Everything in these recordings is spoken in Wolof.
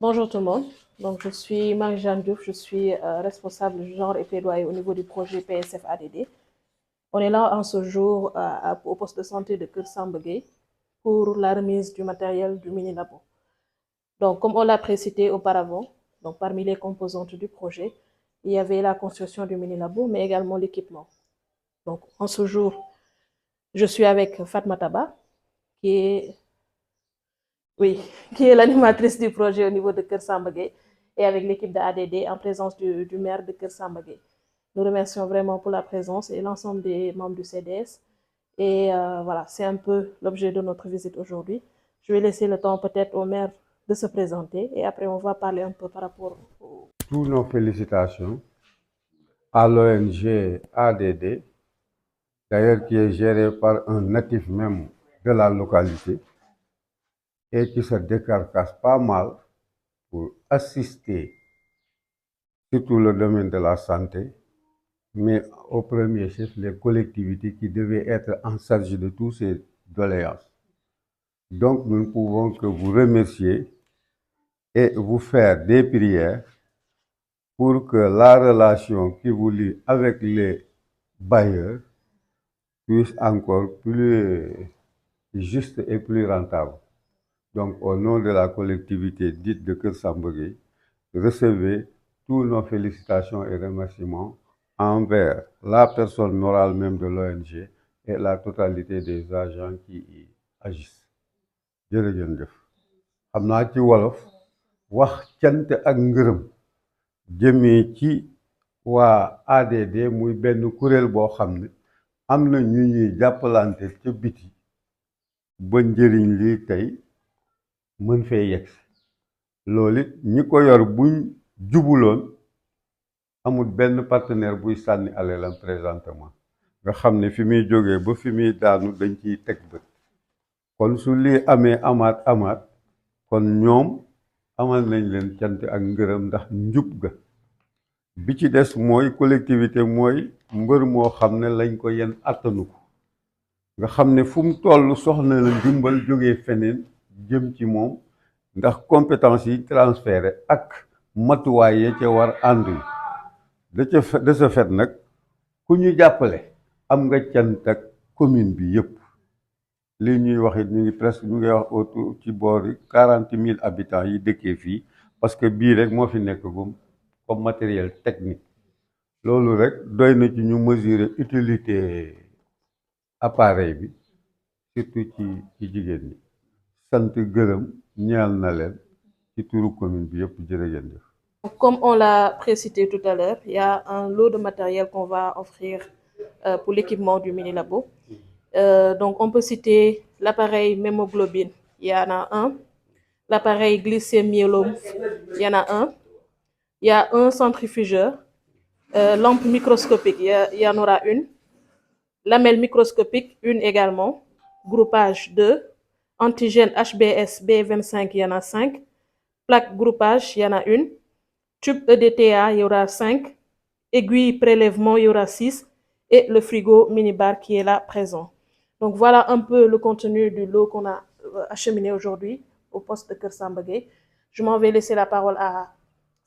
Bonjour tout le monde. Donc, je suis Marie-Jeanne Diouf, je suis responsable genre et plaidoyer au niveau du projet PSF ADD. On est là en ce jour au poste de santé de Kër pour la remise du matériel du mini-labo. Donc, comme on l'a précité auparavant, donc parmi les composantes du projet, il y avait la construction du mini-labo, mais également l'équipement. Donc, en ce jour, je suis avec Fatma Taba, qui est oui, qui est l'animatrice du projet au niveau de Kersambagé et avec l'équipe de ADD en présence du maire de Kersambagé. Nous remercions vraiment pour la présence et l'ensemble des membres du CDS. Et voilà, c'est un peu l'objet de notre visite aujourd'hui. Je vais laisser le temps peut-être au maire de se présenter et après on va parler un peu par rapport au... Toutes nos félicitations à l'ONG ADD, d'ailleurs qui est gérée par un natif même de la localité et qui se décarcasse pas mal pour assister surtout le domaine de la santé, mais au premier chef les collectivités qui devaient être en charge de tous ces doléances. Donc nous ne pouvons que vous remercier et vous faire des prières pour que la relation qui vous lie avec les bailleurs puisse encore plus juste et plus rentable. Donc, au nom de la collectivité dite de Kersambogé, recevez tous nos félicitations et remerciements envers la personne morale même de l'ONG et la totalité des agents qui y agissent. jërëjëf xam naa ci wolof wax cant ak ngërëm jëmee ci waa ADD muy benn kuréel boo xam ne am na ñu ñuy jàppalante ca biti ba njëriñ lii tey mën fee yegg loolu it ñi ko yor buñ jubuloon amul benn partenaire buy sànni alelam présentement nga xam ne fi muy jógee ba fi muy daanu dañ ciy teg bët kon su lii amee amaat kon ñoom amal nañ leen cant ak ngërëm ndax njub ga bi ci des mooy collectivité mooy mbër moo xam ne lañ ko yenn attanu ko nga xam ne fu mu toll soxna la ndimbal jógee feneen jëm ci moom ndax compétence yi transféré ak matuwaay ya ca war ànd yi de ce fait nag ku ñu jàppale am nga cant ak commune bi yëpp li ñuy wax it ñu ngi presque ñu ngi wax autour ci boori 40 000 habitants yi dëkkee fii parce que bii rek moo fi nekk gum comme matériel technique loolu rek doy na ci ñu mesurer utilité appareil bi surtout ci jigéen ñi sant gërëm ñeel na leen ci turu commune bi yëpp jërëjëf. Comme on l'a précité tout à l'heure, il y a un lot de matériel qu'on va offrir pour l'équipement du mini-labo. Donc, on peut citer l'appareil mémoglobine, il y en a un. L'appareil glycémiolome, il y en a un. Il y a un centrifugeur. Lampe microscopique, il y en aura une. Lamelle microscopique, une également. Groupage 2. Antigène HBS B25, il y en a 5. Plaque groupage, il y en a une. Tube EDTA, il y aura 5. Aiguille prélèvement, il y aura 6. Et le frigo minibar qui est là présent. Donc voilà un peu le contenu du lot qu'on a acheminé aujourd'hui au poste de Kersambagé. Je m'en vais laisser la parole à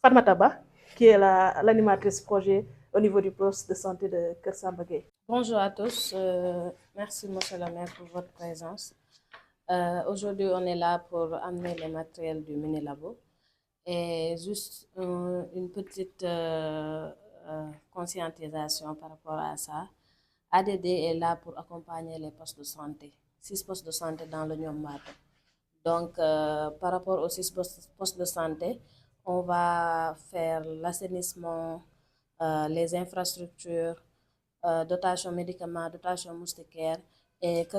Fatma Taba, qui est l'animatrice projet au niveau du poste de santé de Kersambagé. Bonjour à tous, merci monsieur le maire pour votre présence. Aujourd'hui on est là pour amener les matériels du mini-labo et juste une petite conscientisation par rapport à ça. ADD est là pour accompagner les postes de santé, 6 postes de santé dans le Niombato. Donc par rapport aux 6 postes de santé, on va faire l'assainissement, les infrastructures, dotation médicaments, dotation moustiquaire et que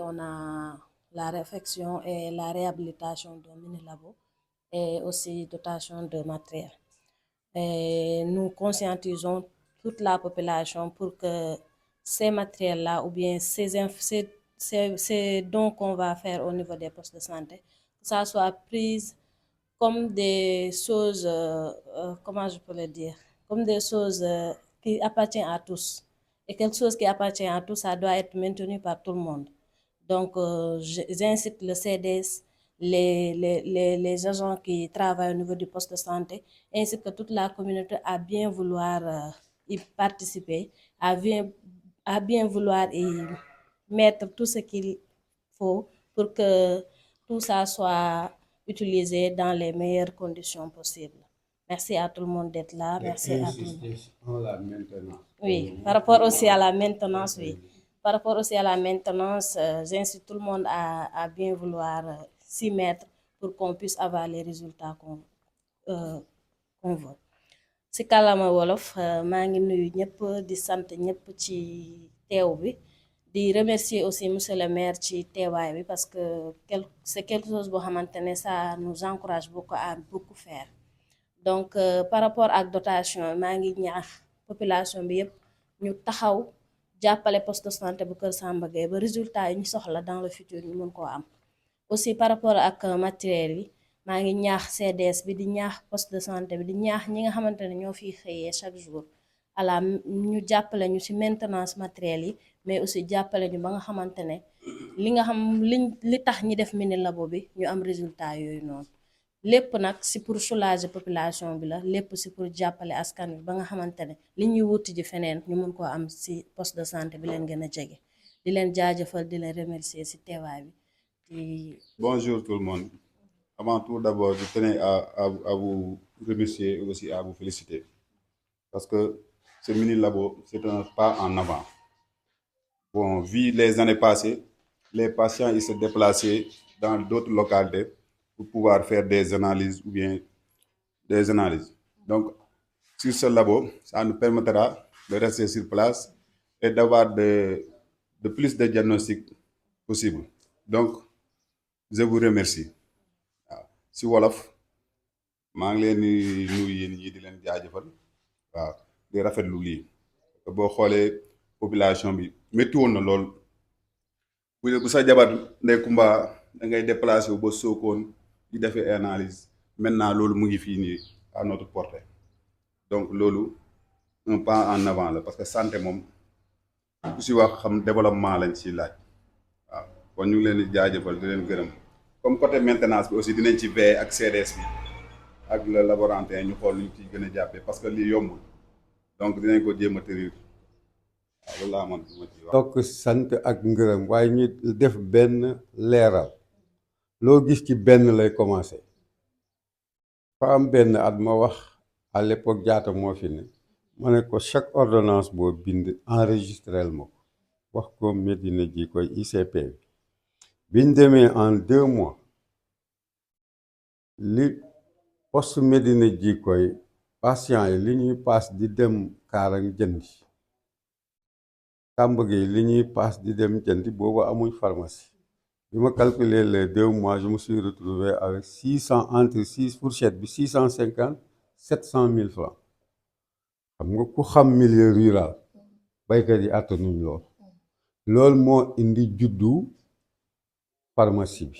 on a la réfection et la réhabilitation de mini-labo et aussi dotation de matériel. Et nous conscientisons toute la population pour que ces matériels-là ou bien ces dons qu'on va faire au niveau des postes de santé, que ça soit prise comme des choses, comment je peux le dire, comme des choses qui appartiennent à tous. Et quelque chose qui appartient à tous, ça doit être maintenu par tout le monde. Donc, j'incite le CDS, les agents qui travaillent au niveau du poste de santé, ainsi que toute la communauté à bien vouloir y participer, à bien vouloir y mettre tout ce qu'il faut pour que tout ça soit utilisé dans les meilleures conditions possibles. Merci à tout le monde d'être là. Merci à tout le monde. En la maintenance. Oui, par rapport aussi à la maintenance, oui. Par rapport aussi à la maintenance, j'incite tout le monde à bien vouloir s'y mettre pour qu'on puisse avoir les résultats qu'on veut. Si kàllaama wolof maa ngi nuyu ñëpp di sant ñëpp ci teew bi di remercier aussi monsieur le maire ci teewaay bi parce que c'est quelque chose boo xamante ne ça nous encourage beaucoup à beaucoup faire. Donc par rapport ak dotation maa ngi ñaax population bi yëpp ñu taxaw jàppale poste de santé bu Kër Samba Gueye ba résultat yi ñu soxla dans le futur ñu mën koo am. Aussi par rapport ak matériel yi maa ngi ñaax CDS bi di ñaax poste de santé bi di ñaax ñi nga xamante ne ñoo fiy xëyee chaque jour ala ñu jàppale ñu ci maintenance matériel yi mais aussi jàppale ñu ba nga xamante ne li nga xam li tax ñi def mini labo bi ñu am résultat yooyu noonu. lépp nag si pour soulager population bi la lépp si pour jàppale askan bi ba nga xamante ne li ñuy wuti ji feneen ñu mun koo am si poste de santé bi leen gën a jege di leen jaajëfal di leen remercier si teewaay bi. Bonjour tout le monde. Avant tout d'abord je tenais à vous remercier et aussi à vous féliciter parce que ce mini labo c'est un pas en avant. Bon, vu les années passées, les patients ils se déplaçaient dans d'autres localités pour pouvoir faire des analyses ou bien des analyses. Donc, sur ce labo, ça nous permettra de rester sur place et d'avoir de plus de diagnostics possibles. Donc, je vous remercie. waaw si wolof maa ngi leen di nuyu yéen ñi di leen jaajëfal waaw di rafetlu lii boo xoolee population bi métti woon na lool bu sa jabar ndey kumba da ngay déplacé wu ba Sokone di defee analyse maintenant loolu mu ngi fii nii à notre portée donc loolu un pas en avant la parce que santé moom ku si wax xam développement lañ si laaj waaw kon ñu ngi leen di jaajëfal di leen gërëm comme côté maintenance bi aussi dinañ ci veiller ak CDS bi ak le laborantin ñu xool ñu ciy gën a jàppee parce que lii yombul donc dinañ ko jéem a tërir waaw loolu laa amoon ma ci wax. tokk sant ak ngërëm waaye ñu def benn leeral loo gis ci benn lay commencé fa am benn at ma wax à l'époque jaata moo fi ne ma ne ko chaque ordonnance boo bind enregistrel ma ko wax ko Medina ji koy ICP bi biñ demee en 2 mois li poste Medina ji koy patient yi li ñuy paas di dem Kaarang jëndi Samba Gueye li ñuy paas di dem jëndi boobu amuñ pharmacie bi ma calculer les 2 mois je me suis retrouvé avec 600 entre 6 fourchette bi 650 700 000 francs xam nga ku xam milieu rural baykat yi àttanuñ loolu moo indi juddu pharmacie bi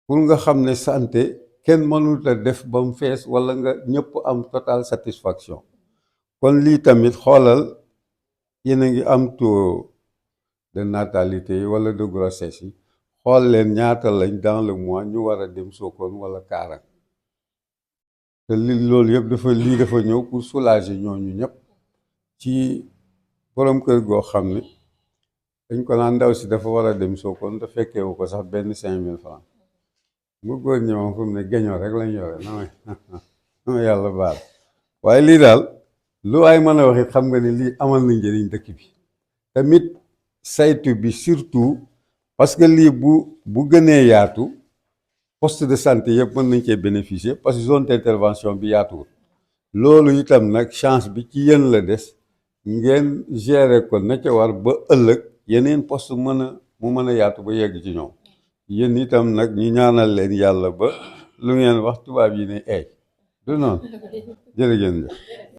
pour nga xam ne santé kenn mënul a def ba mu fees walla nga ñëpp am total satisfaction kon lii tamit xoolal yéen a ngi am taux de natalité yi walla de grossesse yi xool leen ñaata lañ dans le mois ñu war a dem Sokone walla Kaarang te loolu yëpp dafa ñëw pour soulager ñooñu ñëpp ci borom kër goo xam ne dañ ko naan ndaw si dafa war a dem Sokone te fekkeewu ko sax benn 5000 francs mu góor ñi moom fu mu ne gañoo rek lañ yore na yàlla baal waaye lii daal lu waay mën a wax it xam nga ne lii amal na njëriñ dëkk bi tamit saytu bi surtout parce que lii bu gënee yaatu poste de santé yëpp mën nañ cee bénéficier parce que zone d'intervention bi yaatuwul loolu itam nag chance bi ci yéen la des ngeen gérer ko na ca war ba ëllëg yeneen poste mu mën a yaatu ba yegg ci ñoom yéen itam nag ñu ñaanal leen yàlla ba lu ngeen wax tubaab yi ne du noonu jërë ngeen jëf